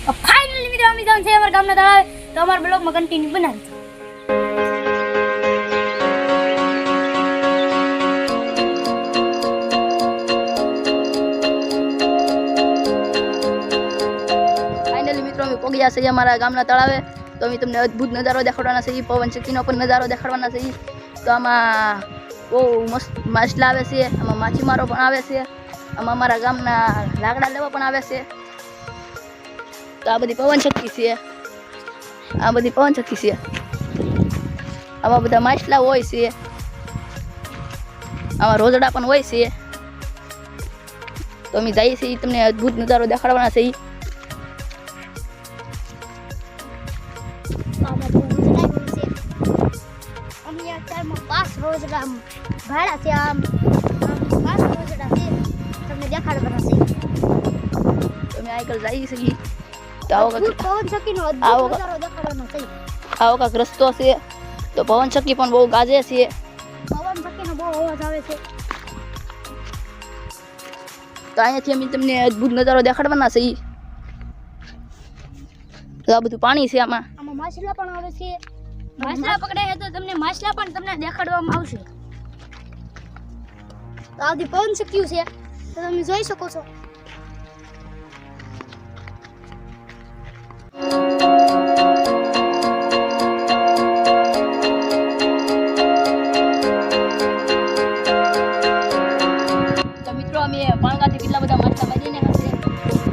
Finally મિત્રો અમે જવાનું છે અમારા ગામના તળાવે, તો અમારા બ્લોગમાં કન્ટિન્યુ બનાવજો. ફાઇનલી મિત્રો અમે પહોંચી ગયા છીએ અમારા ગામના તળાવે. તો અમે તમને અદ્ભુત નજારો દેખાડવાના છે, પવન ચક્કીનો પણ નજારો દેખાડવાના છે. તો આમાં બહુ મસ્ત માછલા આવે છે, આમાં માછીમારો પણ આવે છે, આમાં અમારા ગામના લાકડા લેવા પણ આવે છે. તો આ બધી પવન ચક્કી છે, આ બધી પવન ચક્કી છે, આમાં બધા માછલા હોય છે, આમાં રોજડા પણ હોય છે. તો અમે જઈએ છીએ, તમને અદ્ભુત નજારો દેખાડવાના છે. ભાડા છે આમ 5 રોજડા છે, તમને દેખાડવાના છે. તમે આગળ જઈ શકીએ. તો આવો પવન ચક્કીનો અદ્ભુત નજારો દેખાડવાનો છે. આવો કાંક રસ્તો છે. તો પવન ચક્કી પણ બહુ ગાજે છે. પવન ચક્કીનો બહુ અવાજ આવે છે. તો અહીંયાથી અમે તમને અદ્ભુત નજારો દેખાડવાના છે. તો આ બધું પાણી છે, આમાં માછલા પણ આવે છે. માછલા પકડાય તો તમને માછલા પણ તમને દેખાડવામાં આવશે. તો આ બધી પવન ચક્કી છે, તો તમે જોઈ શકો છો. તો મિત્રો અમે પાણકાથી કેટલા બધા માછલા મારીને હશે.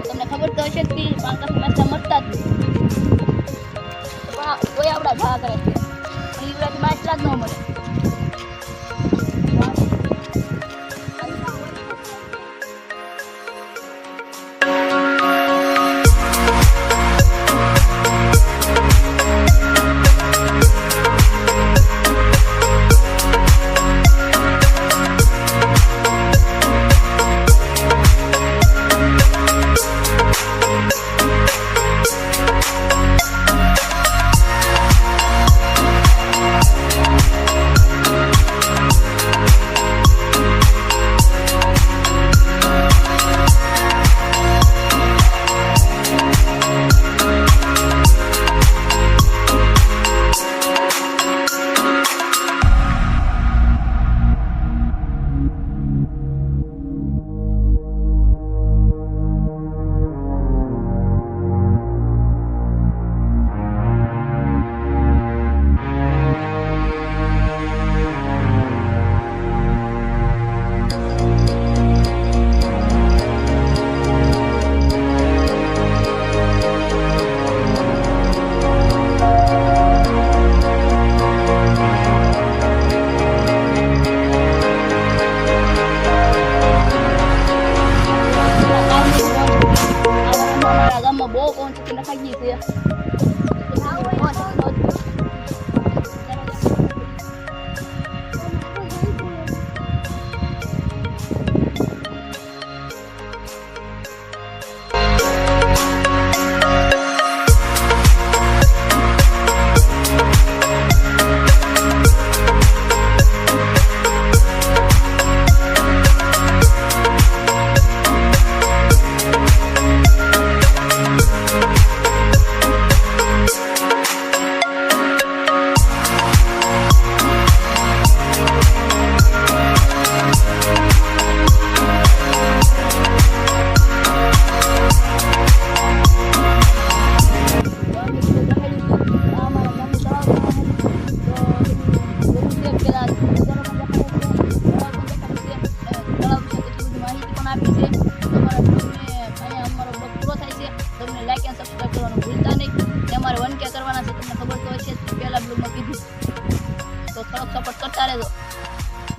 તમને ખબર તો હશે કે પાણકાથી માછલા મરતા જ નહીં. પણ કોઈ આપણા ઘા કરે છે, લીવડાથી માછલા જ ન મળે. ગામમાં બહુ પવન ચક્કી નખાઈ ગઈ છે.